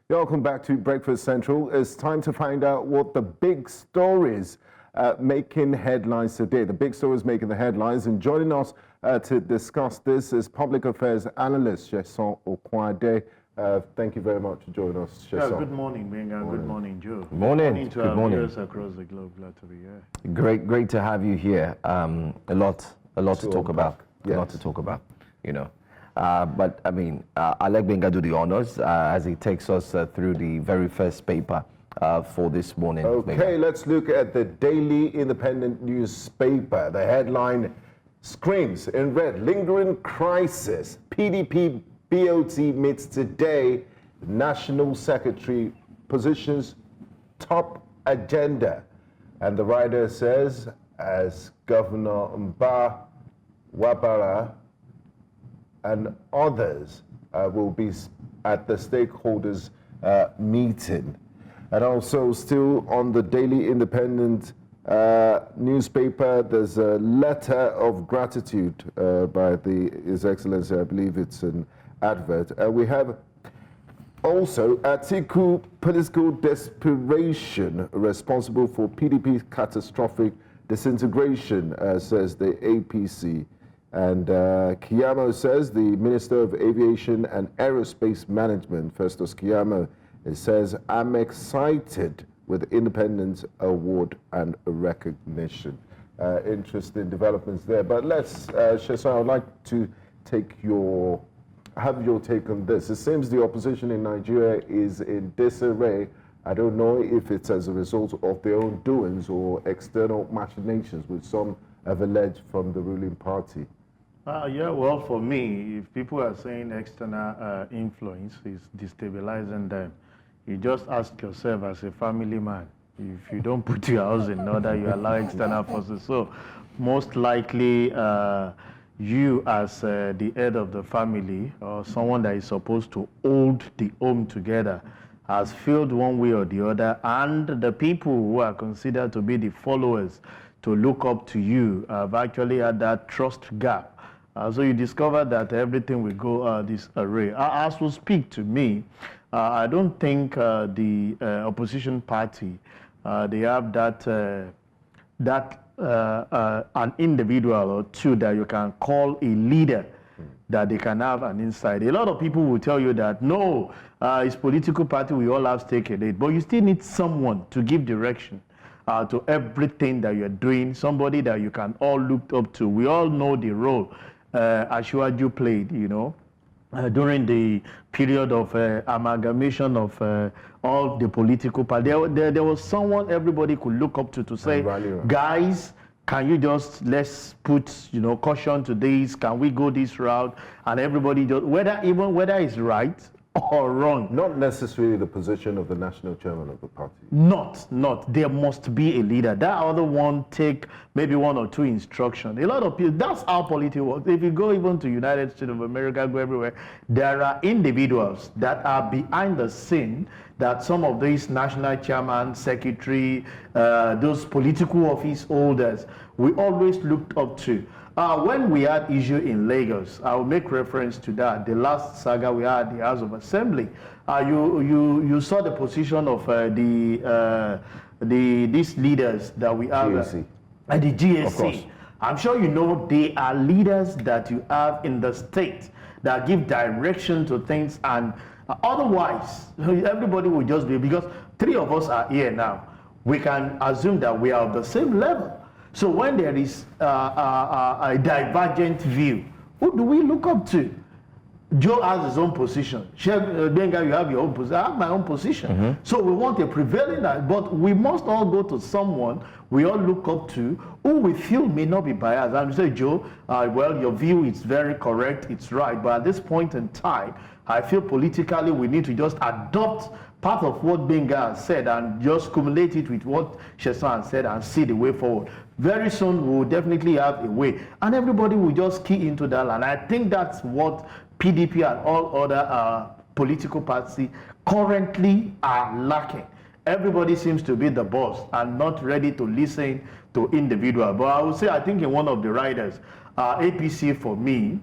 Welcome back to Breakfast Central. It's time to find out what the big stories making headlines today. The big stories making the headlines. And joining us to discuss this is public affairs analyst Sesan Okunade. Thank you very much for joining us, Sesan. Yeah, good morning, Benga. Good morning, Joe. Good morning. To our viewers across the globe. Glad to be here. Great to have you here. A lot to talk about. Yes. A lot to talk about. You know. But I mean, I'll let Benga do the honors as he takes us through the very first paper for this morning. Okay, Benga. let's look at the Daily Independent newspaper. The headline screams in red, lingering crisis. PDP BOT meets today. National Secretary positions top agenda. And the writer says, as Governor Mba Wabara and others will be at the stakeholders meeting. And also still on the Daily Independent newspaper, there's a letter of gratitude by His Excellency. I believe it's an advert. We have also Atiku political desperation responsible for PDP's catastrophic disintegration, says the APC. And Kiyamo says, the Minister of Aviation and Aerospace Management, Festus Kiyamo, says, I'm excited with Independence Award and recognition. Interesting developments there. But let's, Sesan, I'd like to have your take on this. It seems the opposition in Nigeria is in disarray. I don't know if it's as a result of their own doings or external machinations, which some have alleged from the ruling party. Yeah, well, for me, if people are saying external influence is destabilizing them, you just ask yourself as a family man, if you don't put your house in order, you allow external forces. So most likely, you as the head of the family or someone that is supposed to hold the home together has failed one way or the other, and the people who are considered to be the followers to look up to you have actually had that trust gap. So you discover that everything will go this array. As will speak to me, I don't think the opposition party, they have that an individual or two that you can call a leader that they can have an insight. A lot of people will tell you that, no, it's political party, we all have stake in it. But you still need someone to give direction to everything that you're doing, somebody that you can all look up to. We all know the role Asiwaju played, you know, during the period of amalgamation of all the political parties. There was someone everybody could look up to say, guys, can you just, let's put, you know, caution to this, can we go this route? And everybody just, whether it's right or wrong. Not necessarily the position of the national chairman of the party. Not. There must be a leader. That other one take maybe one or two instructions. A lot of people, that's how politics works. If you go even to United States of America, go everywhere, there are individuals that are behind the scene that some of these national chairman, secretary, those political office holders, we always looked up to. When we had issue in Lagos, I will make reference to that. The last saga we had at the House of Assembly. You saw the position of these leaders that we have at the GSC. I'm sure you know they are leaders that you have in the state that give direction to things, and otherwise everybody will just be, because three of us are here now, we can assume that we are of the same level. So when there is a divergent view, who do we look up to? Joe has his own position. Benga, you have your own position. I have my own position. So we want a prevailing, but we must all go to someone we all look up to who we feel may not be biased. And we say, Joe, well, your view is very correct, it's right, but at this point in time, I feel politically we need to just adopt part of what Benga said and just cumulate it with what Sesan said and see the way forward. Very soon we will definitely have a way, and everybody will just key into that. And I think that's what PDP and all other political parties currently are lacking. Everybody seems to be the boss and not ready to listen to individuals. But I would say, I think in one of the writers, APC for me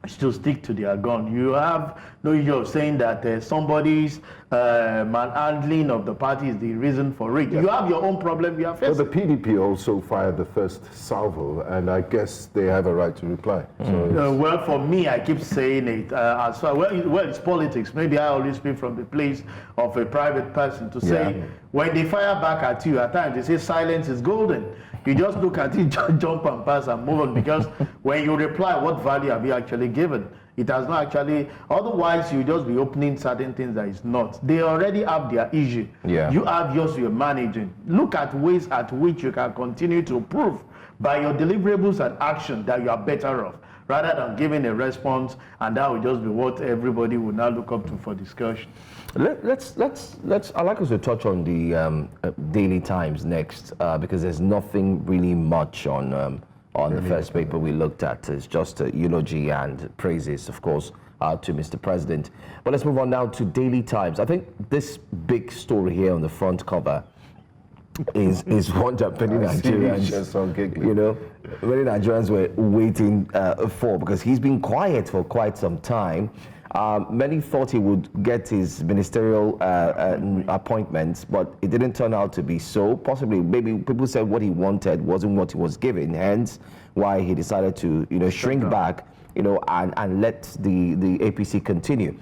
still stick to their gun. You have no issue of saying that somebody's manhandling of the party is the reason for it. Yeah. You have your own problem you are facing. Well, the PDP also fired the first salvo, and I guess they have a right to reply. So well, for me, I keep saying it. As far, well, it's politics. Maybe I always speak from the place of a private person to say, when they fire back at you, at times they say silence is golden. You just look at it, jump and pass and move on, because when you reply, what value have you actually given? It has not actually, otherwise you just be opening certain things that is not. They already have their issue. Yeah. You have yours you're managing. Look at ways at which you can continue to prove by your deliverables and action that you are better off, rather than giving a response, and that will just be what everybody will now look up to for discussion. Let's. I'd like us to touch on the Daily Times next, because there's nothing really much on the first paper we looked at. It's just a eulogy and praises, of course, to Mr. President. But let's move on now to Daily Times. I think this big story here on the front cover is one that many Nigerians, you know, many Nigerians were waiting for, because he's been quiet for quite some time. Many thought he would get his ministerial appointments, but it didn't turn out to be so. Possibly, maybe people said what he wanted wasn't what he was given, hence why he decided to, you know, shrink back, you know, and let the APC continue.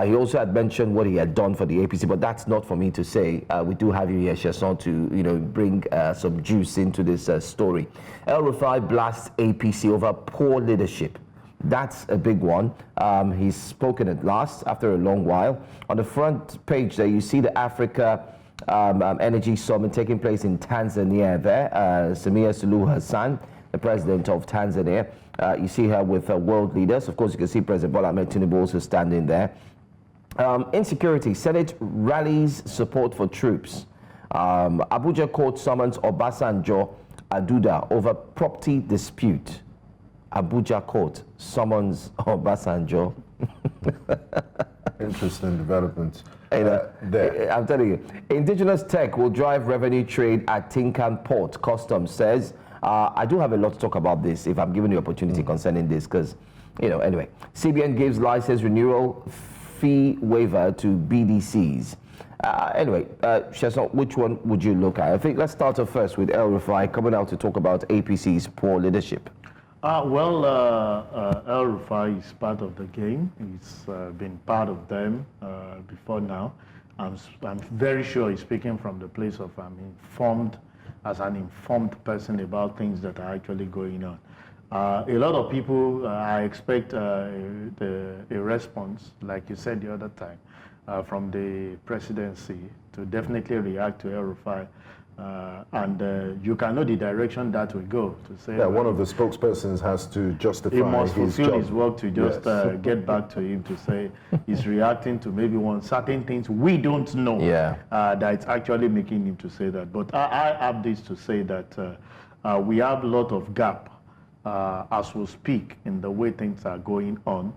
He also had mentioned what he had done for the APC, but that's not for me to say. We do have you here, Sesan, to, you know, bring some juice into this story. El Rufai blasts APC over poor leadership. That's a big one. He's spoken at last after a long while. On the front page there, you see the Africa Energy Summit taking place in Tanzania there. Samia Suluhu Hassan, the president of Tanzania. You see her with world leaders. Of course, you can see President Bola Ahmed Tinubu also standing there. Insecurity. Senate rallies support for troops. Abuja court summons Obasanjo Aduda over property dispute. Abuja court summons Obasanjo. Interesting developments. There. I'm telling you, indigenous tech will drive revenue trade at Tinkan Port. Customs says. I do have a lot to talk about this if I'm given the opportunity concerning this, because, you know, anyway. CBN gives license renewal fee waiver to BDCs. Anyway, Sesan, which one would you look at? I think let's start off first with El Rufai coming out to talk about APC's poor leadership. El Rufai is part of the game. He's been part of them before now. I'm very sure he's speaking from the place of as an informed person about things that are actually going on. A lot of people, I expect a response, like you said the other time, from the presidency to definitely react to El Rufai. And you can know the direction that will go to say. Yeah, one of the spokespersons has to justify he must his fulfill job. his work to just get back to him to say he's reacting to maybe certain things we don't know that it's actually making him to say that. But I have this to say that we have a lot of gap as we speak in the way things are going on.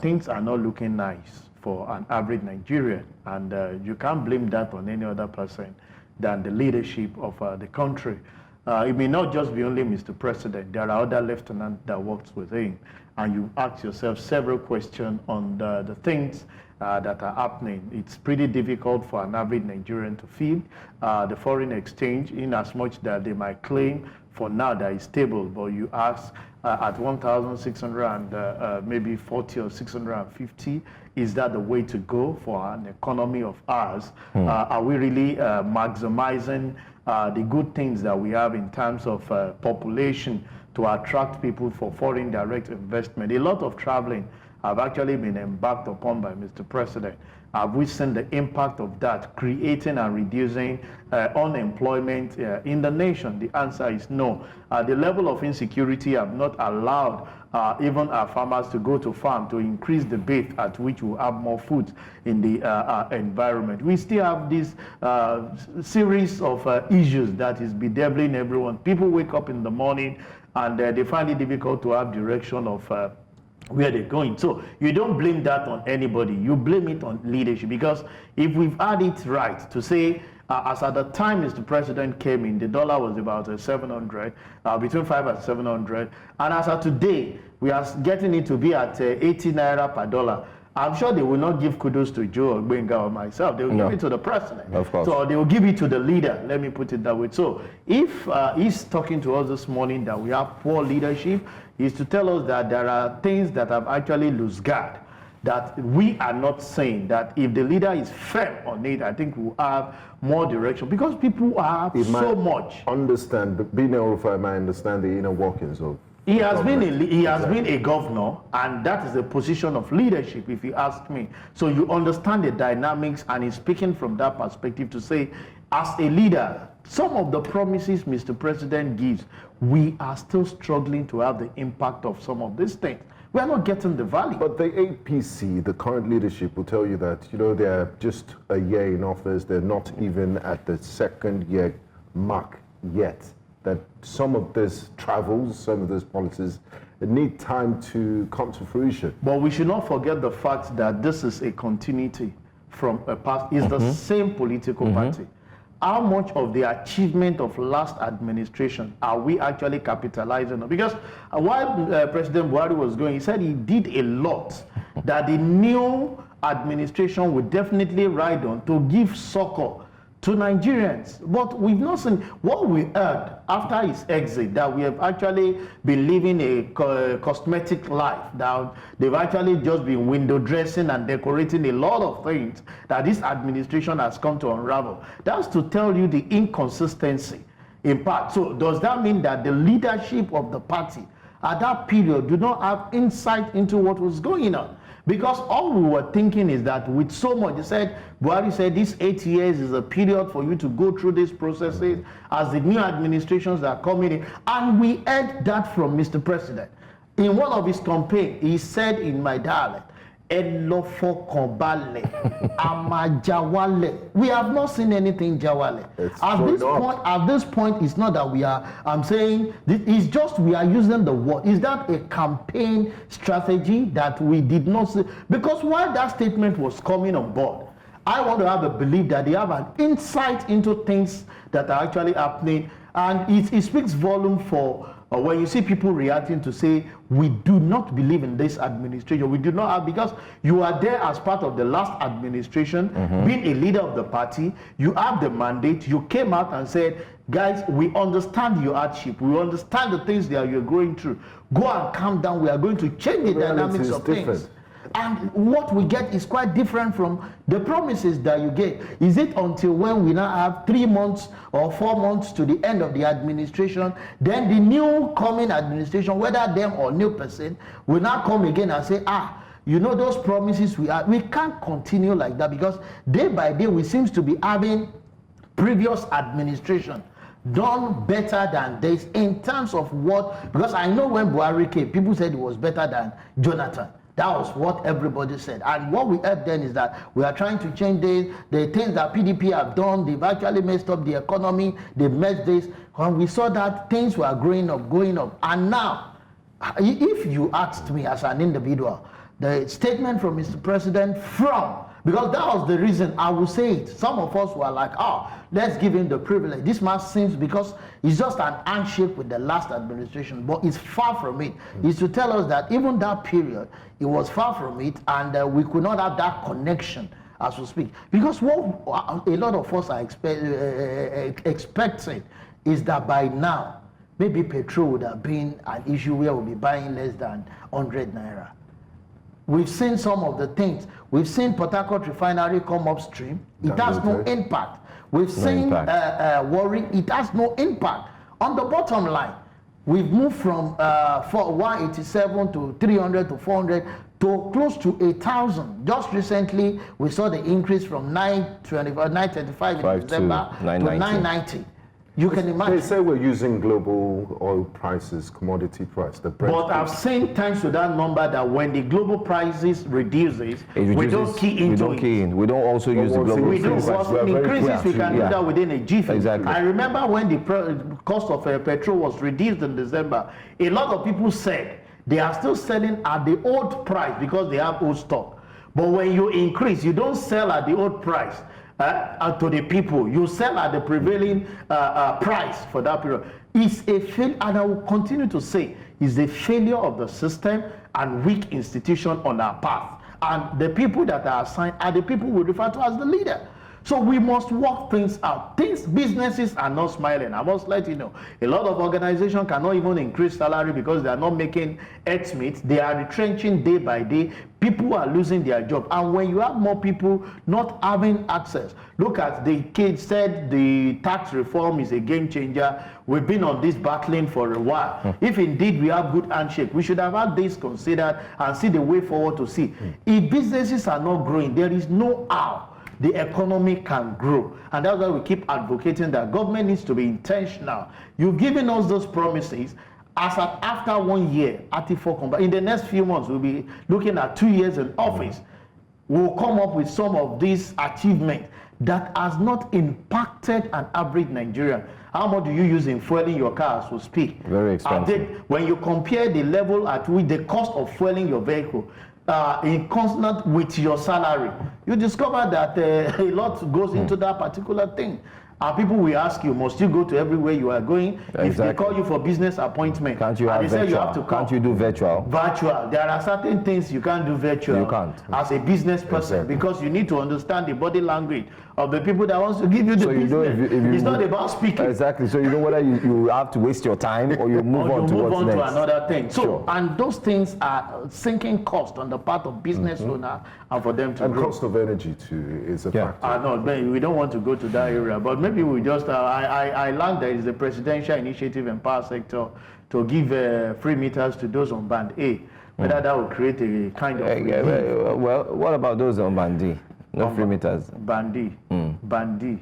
Things are not looking nice for an average Nigerian, and you can't blame that on any other person than the leadership of the country. It may not just be only Mr. President. There are other lieutenants that works with him. And you ask yourself several questions on the things that are happening. It's pretty difficult for an average Nigerian to feed the foreign exchange, in as much that they might claim for now that it's stable, but you ask at 1,600 and maybe 40 or 650, is that the way to go for an economy of ours? Are we really maximizing the good things that we have in terms of population to attract people for foreign direct investment? A lot of traveling have actually been embarked upon by Mr. President. Have we seen the impact of that creating and reducing unemployment in the nation? The answer is no. The level of insecurity have not allowed even our farmers to go to farm to increase the bait at which we have more food in the environment. We still have this series of issues that is bedeviling everyone. People wake up in the morning and they find it difficult to have direction of where they're going. So you don't blame that on anybody. You blame it on leadership, because if we've had it right to say As at the time Mr. President came in, the dollar was about 700, between 5 and 700. And as of today, we are getting it to be at 80 naira per dollar. I'm sure they will not give kudos to Joe or Benga or myself. They will give it to the president. Of course. So they will give it to the leader. Let me put it that way. So if he's talking to us this morning that we have poor leadership, he's to tell us that there are things that have actually lost guard, that we are not saying that if the leader is firm on it, I think we'll have more direction, because people have so much. Understand, being a might understand the inner workings of. He has been a governor, and that is a position of leadership, if you ask me. So you understand the dynamics, and he's speaking from that perspective to say, as a leader, some of the promises Mr. President gives, we are still struggling to have the impact of some of these things. We are not getting the value. But the APC, the current leadership, will tell you that, they're just a year in office. They're not even at the second year mark yet. That some of these travels, some of these policies need time to come to fruition. But we should not forget the fact that this is a continuity from a past. It's the same political party. How much of the achievement of last administration are we actually capitalizing on? Because while President Buhari was going, he said he did a lot that the new administration would definitely ride on to give succor to Nigerians. But we've not seen what we heard after his exit, that we have actually been living a cosmetic life, that they've actually just been window dressing and decorating a lot of things that this administration has come to unravel. That's to tell you the inconsistency in part. So does that mean that the leadership of the party at that period do not have insight into what was going on? Because all we were thinking is that with so much, Buhari said this 8 years is a period for you to go through these processes as the new administrations are coming in. And we heard that from Mr. President. In one of his campaigns, he said in my dialect, Elofo Kobale, Amajawale. We have not seen anything Jawale. At this point, it's not that we are, I'm saying, it's just we are using the word. Is that a campaign strategy that we did not see? Because while that statement was coming on board, I want to have a belief that they have an insight into things that are actually happening. And it speaks volume for when you see people reacting to say, we do not believe in this administration, we do not have, because you are there as part of the last administration, being a leader of the party, you have the mandate, you came out and said, guys, we understand your hardship, we understand the things that you're going through, go and calm down, we are going to change the dynamics of things. And what we get is quite different from the promises that you get. Is it until when we now have 3 months or 4 months to the end of the administration, then the new coming administration, whether them or new person, will now come again and say, those promises we can't continue like that, because day by day we seem to be having previous administration done better than this in terms of what, because I know when Buhari came, people said it was better than Jonathan. That was what everybody said. And what we heard then is that we are trying to change this. The things that PDP have done, they've actually messed up the economy. They've messed this. When we saw that things were going up. And now, if you asked me as an individual, the statement from Mr. President because that was the reason I would say it. Some of us were like, let's give him the privilege. This man seems, because it's just an handshake with the last administration, but it's far from it. It's to tell us that even that period, it was far from it, and we could not have that connection as we speak. Because what a lot of us are expecting is that by now, maybe petrol would have been an issue where we'll be buying less than 100 naira. We've seen some of the things. We've seen Port Harcourt refinery come upstream. It has no impact. We've seen Warri. It has no impact. On the bottom line, we've moved from 187 to 300 to 400 to close to 1,000. Just recently, we saw the increase from 935 in December to 990. You can imagine. They say we're using global oil prices, commodity price. But I've seen thanks to that number that when the global prices reduces, we don't key into it. We don't also use the global price. Increases, we can do that within a jiffy. Exactly. I remember when the cost of petrol was reduced in December, a lot of people said they are still selling at the old price because they have old stock. But when you increase, you don't sell at the old price. to the people. You sell at the prevailing price for that period. It's a failure, and I will continue to say, it's a failure of the system and weak institution on our path. And the people that are assigned are the people we refer to as the leader. So we must work things out. Businesses are not smiling. I must let you know. A lot of organizations cannot even increase salary because they are not making ends meet. They are retrenching day by day. People are losing their job. And when you have more people not having access, look at the kids said the tax reform is a game changer. We've been on this battling for a while. If indeed we have good handshake, we should have had this considered and see the way forward to see. If businesses are not growing, there is no how the economy can grow. And that's why we keep advocating that government needs to be intentional. You've given us those promises. After 1 year, in the next few months, we'll be looking at 2 years in office. We'll come up with some of these achievements that has not impacted an average Nigerian. How much do you use in fueling your car as we speak? Very expensive. When you compare the level at which the cost of fueling your vehicle in consonant with your salary, you discover that a lot goes into that particular thing. And people will ask you, must you go to everywhere you are going? Exactly. If they call you for business appointment, can't you have virtual? You have to come. Can't you do virtual? Virtual. There are certain things you can't do virtual. You can't. As a business person, because you need to understand the body language of the people that wants to give you the so business. You know if you it's not about speaking. Exactly. So you know whether you have to waste your time or you move on to what's next. To another thing. So, sure. And those things are sinking cost on the part of business owner and for them to and grow. cost of energy too is a factor. No, we don't want to go to that area, but maybe we just, I learned there is a presidential initiative in power sector to give free meters to those on band A. Whether that will create a kind of well, what about those on band D? No free meters. Band D. Band D.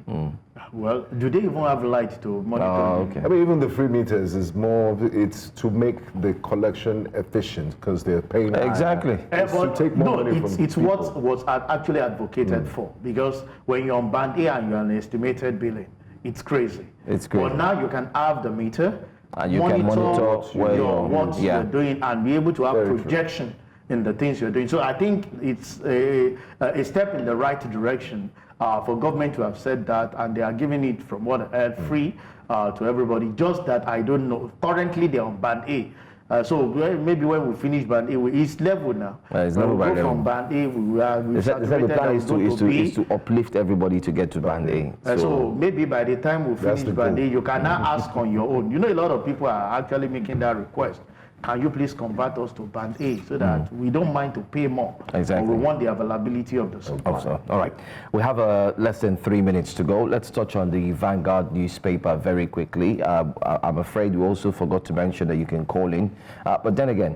Well, do they even have light to monitor? Okay. I mean, even the free meters is more, it's to make the collection efficient because they're paying exactly. It's to take more money from it's people. what was actually advocated for, because when you're on band A and you're on estimated billing, it's crazy. It's crazy. But now you can have the meter, and you can monitor what you're doing and be able to have Very projection in the things you're doing. So I think it's a step in the right direction for government to have said that, and they are giving it from what I heard free to everybody. Just that I don't know. Currently they're on band A. So maybe when we finish band A, it's level now. It's level by level. From band A, the plan is to uplift everybody to get to band A. So maybe by the time we finish band A, you can now ask on your own. You know, a lot of people are actually making that request. Can you please convert us to band A so that we don't mind to pay more? Exactly. We want the availability of the supply. All right. We have less than 3 minutes to go. Let's touch on the Vanguard newspaper very quickly. I'm afraid we also forgot to mention that you can call in. But then again,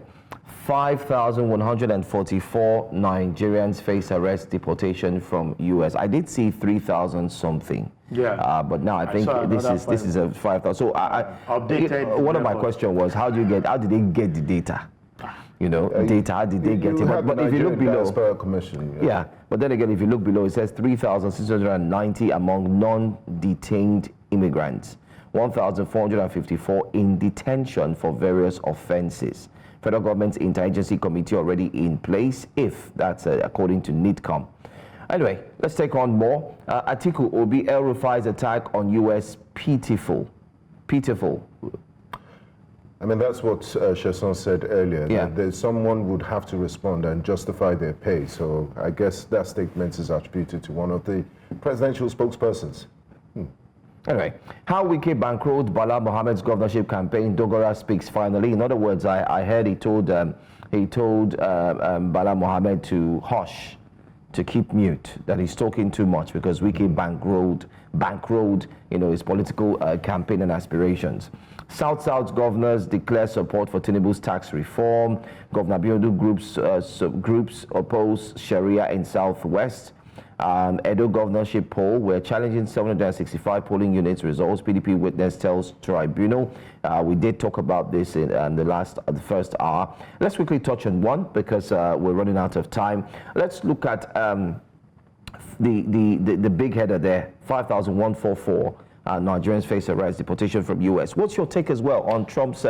5,144 Nigerians face arrest, deportation from U.S. I did see 3,000 something. Yeah. But now I think this is a 5,000. So updated. One of my questions was how did they get the data? You know, data. How did they get it? But if you look below, commission. Yeah. But then again, if you look below, it says 3,690 among non-detained immigrants, 1,454 in detention for various offenses. Federal government's interagency committee already in place, if that's according to NITCOM. Anyway, let's take on more. Atiku Obi El-Rufai's attack on U.S. pitiful. Pitiful. I mean, that's what Sesan said earlier. Yeah. That someone would have to respond and justify their pay. So I guess that statement is attributed to one of the presidential spokespersons. Anyway, how Wike bankrolled Bala Mohammed's governorship campaign, Dogara speaks finally. In other words, I heard he told Bala Mohammed to hush, to keep mute, that he's talking too much because Wike bankrolled, his political campaign and aspirations. South governors declare support for Tinubu's tax reform. Governor Biodu groups oppose Sharia in Southwest. Edo governorship poll, we're challenging 765 polling units results. PDP witness tells Tribune. We did talk about this in the first hour. Let's quickly touch on one because we're running out of time. Let's look at the big header there, 5,144. Nigerians face arrest, deportation from U.S. What's your take as well on Trump's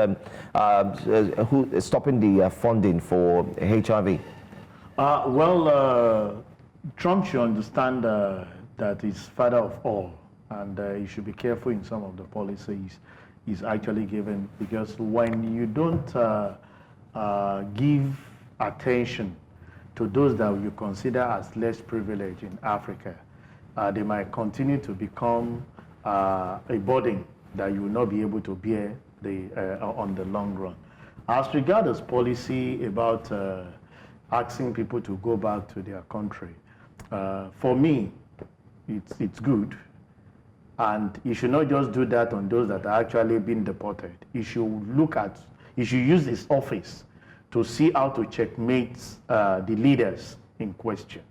stopping the funding for HIV? Trump should understand that is father of all, and you should be careful in some of the policies he's actually given, because when you don't give attention to those that you consider as less privileged in Africa, they might continue to become a burden that you will not be able to bear on the long run. As regards policy about asking people to go back to their country, for me, it's good. And you should not just do that on those that are actually being deported. You should use his office to see how to checkmate the leaders in question.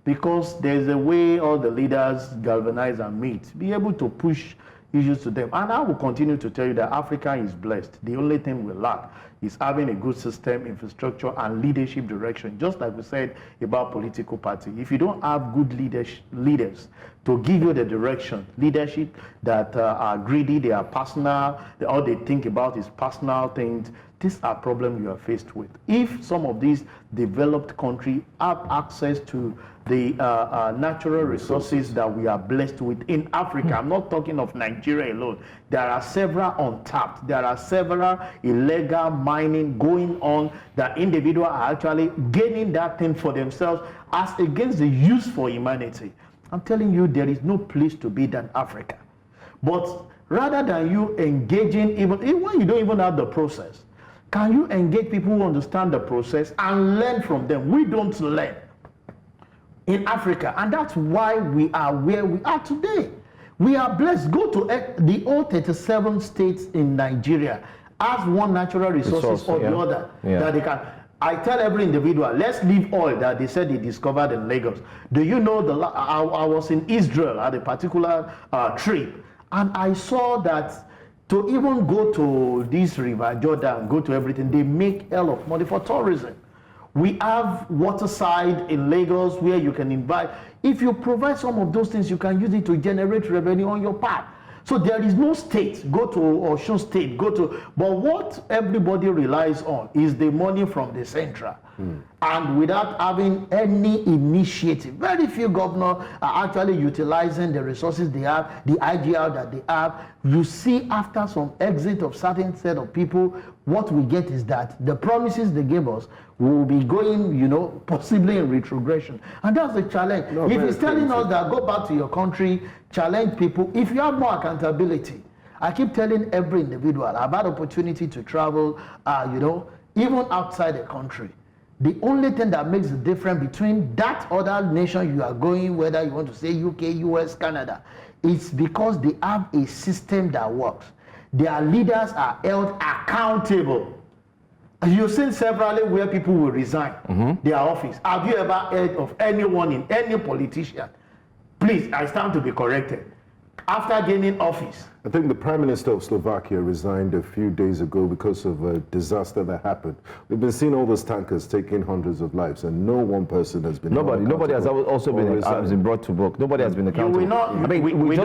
Because there's a way all the leaders galvanize and meet, be able to push issues to them. And I will continue to tell you that Africa is blessed. The only thing we lack is having a good system, infrastructure, and leadership direction. Just like we said about political party. If you don't have good leaders to give you the direction, leadership that are greedy, they are personal, all they think about is personal things, these are problems you are faced with. If some of these developed countries have access to the natural resources that we are blessed with in Africa, I'm not talking of Nigeria alone. There are several untapped. There are several illegal mining going on that individuals are actually gaining that thing for themselves as against the use for humanity. I'm telling you, there is no place to be than Africa. But rather than you engaging, even when you don't even have the process, can you engage people who understand the process and learn from them? We don't learn in Africa, and that's why we are where we are today. We are blessed. Go to the all 37 states in Nigeria as one natural resources or the other that they can. I tell every individual, let's leave oil that they said they discovered in Lagos. Do you know I was in Israel at a particular trip, and I saw that to even go to this river, Jordan, go to everything, they make hell of money for tourism. We have waterside in Lagos where you can invite. If you provide some of those things, you can use it to generate revenue on your part. So there is no state, go to Osun State, but what everybody relies on is the money from the central. And without having any initiative, very few governors are actually utilizing the resources they have, the IGR that they have. You see after some exit of certain set of people, what we get is that the promises they gave us will be going, possibly in retrogression. And that's the challenge. If he's telling us that go back to your country, challenge people, if you have more accountability, I keep telling every individual, I've had opportunity to travel, even outside the country. The only thing that makes the difference between that other nation you are going, whether you want to say UK, US, Canada, it's because they have a system that works. Their leaders are held accountable. You've seen severally where people will resign their office. Have you ever heard of anyone in any politician? Please, I stand to be corrected. After gaining office. I think the Prime Minister of Slovakia resigned a few days ago because of a disaster that happened. We've been seeing all those tankers taking hundreds of lives, and no one person has been. Nobody has also been brought to book. Nobody has been accountable. We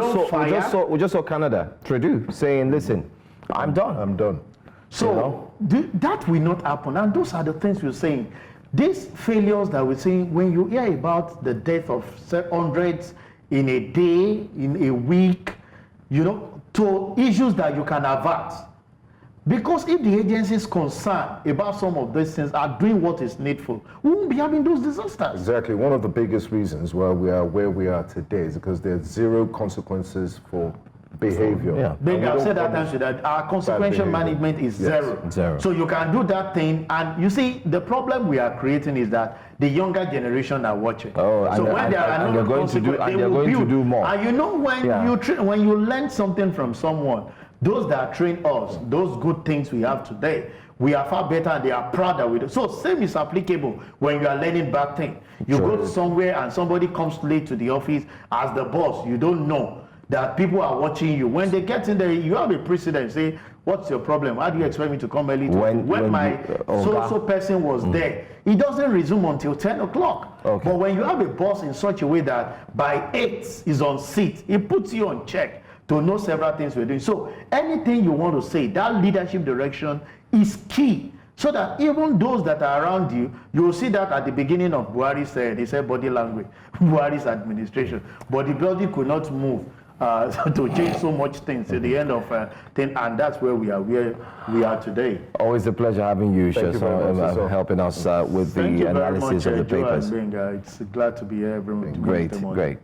just saw Canada, Tribune, saying, "Listen, I'm done. I'm done." So that will not happen, and those are the things we're saying. These failures that we're seeing, when you hear about the death of hundreds in a day, in a week, to issues that you can avert. Because if the agencies concerned about some of these things are doing what is needful, we won't be having those disasters. Exactly. One of the biggest reasons why we are where we are today is because there's zero consequences for behavior. Yeah. Then I've said that answer that our consequential management is zero. So you can do that thing, and you see the problem we are creating is that the younger generation are watching. So when there are no consequences, they will do more. And when you learn something from someone, those that train us, those good things we have today, we are far better and they are prouder with it. So same is applicable when you are learning bad things. You go somewhere and somebody comes late to the office as the boss, you don't know that people are watching you. When they get in there, you have a precedent. Say, what's your problem? How do you expect me to come early? When my so person was there, it doesn't resume until 10 o'clock. Okay. But when you have a boss in such a way that by 8 is on seat, it puts you on check to know several things we're doing. So anything you want to say, that leadership direction is key So that even those that are around you, you will see that at the beginning of Buhari said, he said body language, Buhari's administration, but the body could not move to change so much things to the end of thing, and that's where we are today. Always a pleasure having you, Thank you very much, Sesan, helping us with Thank the you very analysis much, of the Joe and papers. Benga. It's glad to be here. Everyone, Great, great.